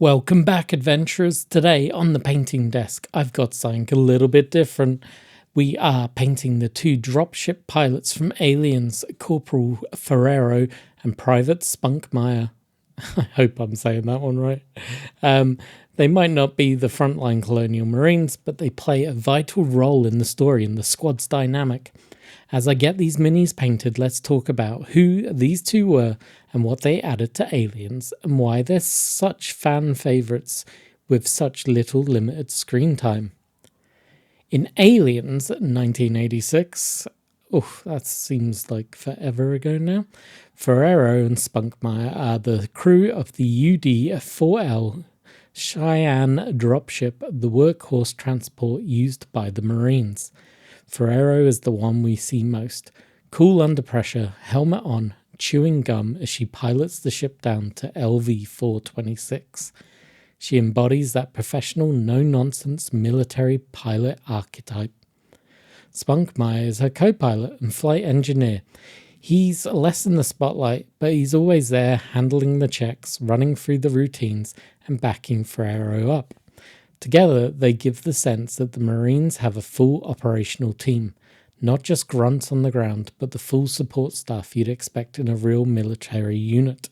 Welcome back, adventurers. Today on the painting desk, I've got something a little bit different. We are painting the two dropship pilots from Aliens, Corporal Ferrero and Private Spunkmeyer. I hope I'm saying that one right. They might not be the frontline Colonial Marines, but they play a vital role in the story and the squad's dynamic. As I get these minis painted, let's talk about who these two were and what they added to Aliens and why they're such fan favourites with such little limited screen time. In Aliens 1986, that seems like forever ago now, Ferrero and Spunkmeyer are the crew of the UD-4L Cheyenne dropship, the workhorse transport used by the Marines. Ferrero is the one we see most. Cool under pressure, helmet on, chewing gum as she pilots the ship down to LV-426. She embodies that professional, no-nonsense military pilot archetype. Spunkmeyer is her co-pilot and flight engineer. He's less in the spotlight, but he's always there handling the checks, running through the routines and backing Ferrero up. Together, they give the sense that the Marines have a full operational team, not just grunts on the ground, but the full support staff you'd expect in a real military unit.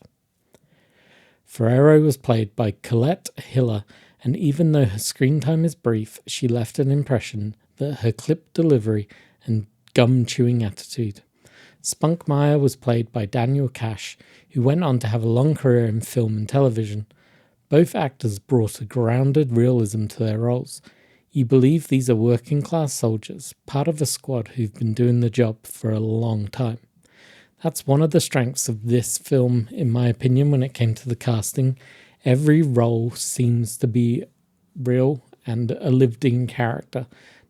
Ferrero was played by Colette Hiller, and even though her screen time is brief, she left an impression that her clip delivery and gum-chewing attitude. Spunkmeyer was played by Daniel Cash, who went on to have a long career in film and television. Both actors brought a grounded realism to their roles. You believe these are working-class soldiers, part of a squad who've been doing the job for a long time. That's one of the strengths of this film, in my opinion, when it came to the casting. Every role seems to be real and a lived-in character.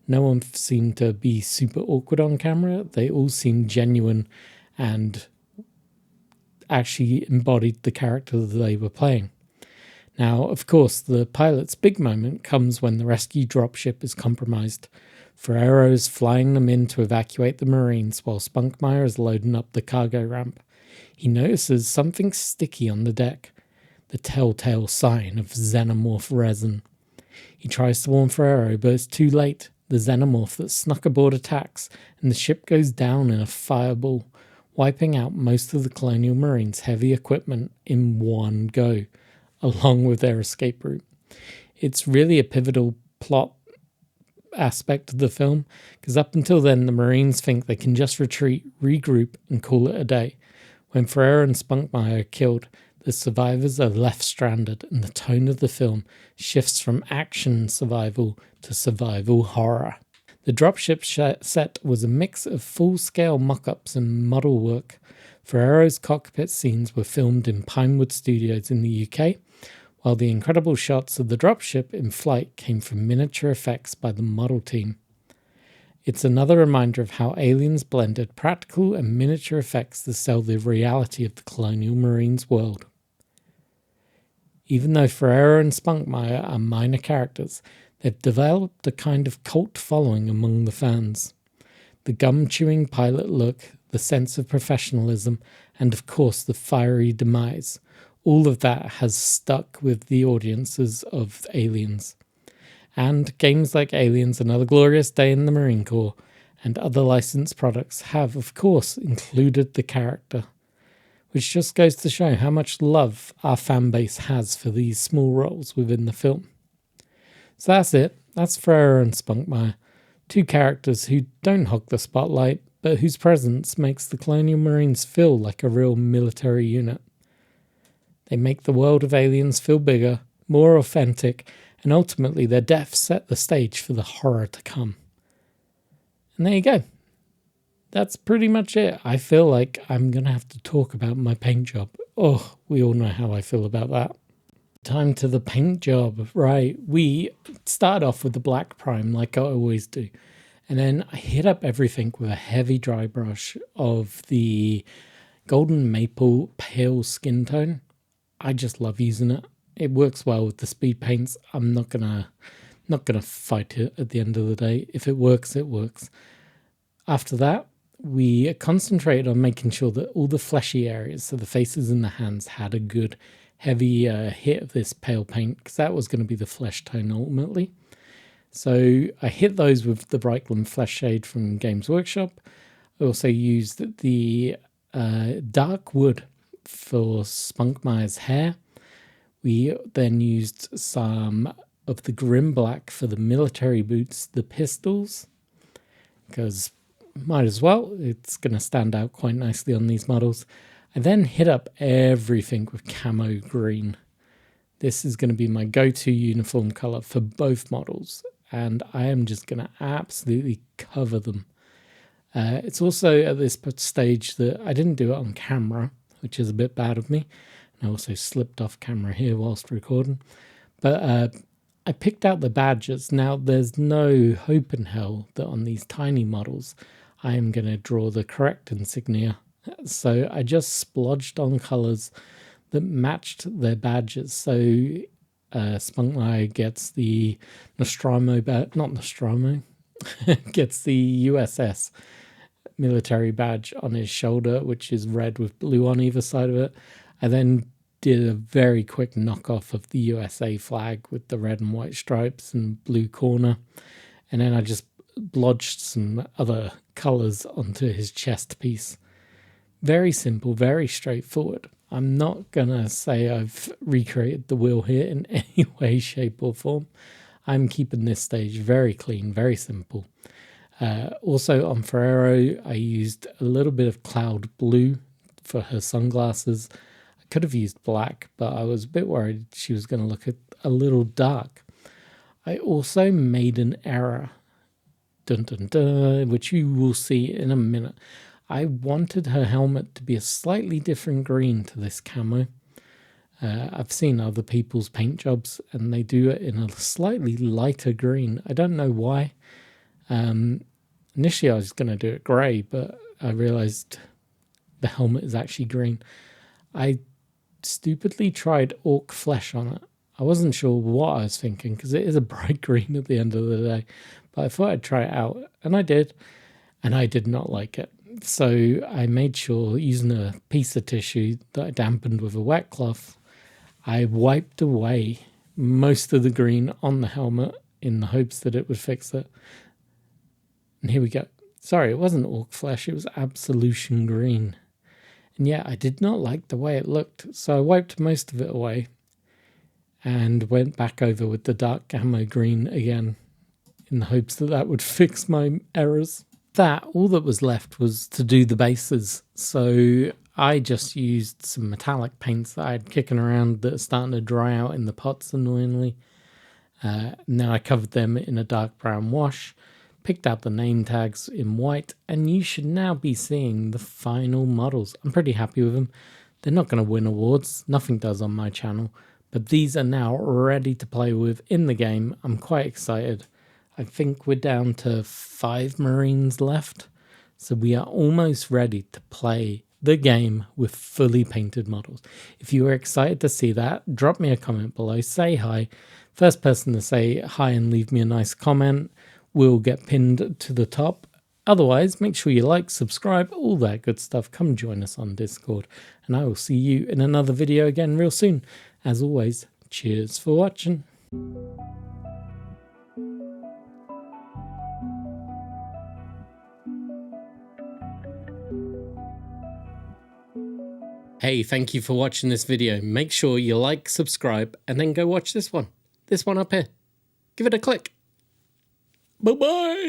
No one seemed to be super awkward on camera. They all seemed genuine and actually embodied the character that they were playing. Now, of course, the pilot's big moment comes when the rescue dropship is compromised. Ferrero's flying them in to evacuate the Marines while Spunkmeyer is loading up the cargo ramp. He notices something sticky on the deck, the telltale sign of xenomorph resin. He tries to warn Ferrero, but it's too late. The xenomorph that snuck aboard attacks, and the ship goes down in a fireball, wiping out most of the Colonial Marines' heavy equipment in one go, along with their escape route. It's really a pivotal plot aspect of the film, because up until then the Marines think they can just retreat, regroup and call it a day. When Ferrero and Spunkmeyer are killed, the survivors are left stranded, and the tone of the film shifts from action survival to survival horror. The dropship set was a mix of full-scale mock-ups and model work. Ferrero's cockpit scenes were filmed in Pinewood Studios in the UK, while the incredible shots of the dropship in flight came from miniature effects by the model team. It's another reminder of how Aliens blended practical and miniature effects to sell the reality of the Colonial Marines world. Even though Ferrero and Spunkmeyer are minor characters, they've developed a kind of cult following among the fans. The gum-chewing pilot look, the sense of professionalism, and of course the fiery demise. All of that has stuck with the audiences of Aliens. And games like Aliens, Another Glorious Day in the Marine Corps, and other licensed products have, of course, included the character, which just goes to show how much love our fan base has for these small roles within the film. So that's it. That's Ferrero and Spunkmeyer, two characters who don't hog the spotlight, but whose presence makes the Colonial Marines feel like a real military unit. They make the world of Aliens feel bigger, more authentic, and ultimately their deaths set the stage for the horror to come. And there you go. That's pretty much it. I feel like I'm going to have to talk about my paint job. Oh, we all know how I feel about that. Time to the paint job. Right, we start off with the black prime like I always do. And then I hit up everything with a heavy dry brush of the golden maple pale skin tone. I just love using it. It works well with the speed paints. I'm not gonna fight it at the end of the day. If it works, it works. After that, we concentrated on making sure that all the fleshy areas, so the faces and the hands, had a good heavy hit of this pale paint, because that was going to be the flesh tone ultimately. So I hit those with the Bright Gloom Flesh Shade from Games Workshop. I also used the dark wood for Spunkmeyer's hair. We then used some of the Grim Black for the military boots, the pistols, because might as well, it's going to stand out quite nicely on these models. I then hit up everything with camo green. This is going to be my go-to uniform color for both models, and I am just going to absolutely cover them. It's also at this stage that I didn't do it on camera, which is a bit bad of me. And I also slipped off camera here whilst recording. But I picked out the badges. Now, there's no hope in hell that on these tiny models, I am going to draw the correct insignia. So I just splodged on colours that matched their badges. So Spunkmeyer gets the Nostromo badge, not Nostromo, gets the USS military badge on his shoulder, which is red with blue on either side of it. I then did a very quick knockoff of the USA flag with the red and white stripes and blue corner. And then I just blodged some other colours onto his chest piece. Very simple, very straightforward. I'm not going to say I've recreated the wheel here in any way, shape or form. I'm keeping this stage very clean, very simple. Also on Ferrero, I used a little bit of cloud blue for her sunglasses. I could have used black, but I was a bit worried she was going to look a little dark. I also made an error, dun dun dun, which you will see in a minute. I wanted her helmet to be a slightly different green to this camo. I've seen other people's paint jobs and they do it in a slightly lighter green. I don't know why. Initially I was going to do it grey, but I realised the helmet is actually green. I stupidly tried orc flesh on it. I wasn't sure what I was thinking because it is a bright green at the end of the day, but I thought I'd try it out, and I did, and I did not like it. So I made sure, using a piece of tissue that I dampened with a wet cloth, I wiped away most of the green on the helmet in the hopes that it would fix it. And here we go. Sorry, it wasn't orc flesh, it was absolution green. And yeah, I did not like the way it looked, so I wiped most of it away and went back over with the dark camo green again in the hopes that that would fix my errors. All that was left was to do the bases. So I just used some metallic paints that I had kicking around that are starting to dry out in the pots annoyingly. Now I covered them in a dark brown wash, picked out the name tags in white, and you should now be seeing the final models. I'm pretty happy with them. They're not going to win awards, nothing does on my channel, but these are now ready to play with in the game. I'm quite excited. I think we're down to 5 Marines left, so we are almost ready to play the game with fully painted models. If you are excited to see that, drop me a comment below, say hi. First person to say hi and leave me a nice comment will get pinned to the top. Otherwise, make sure you like, subscribe, all that good stuff. Come join us on Discord, and I will see you in another video again real soon. As always, cheers for watching. Hey, thank you for watching this video. Make sure you like, subscribe, and then go watch this one. This one up here. Give it a click. Bye-bye.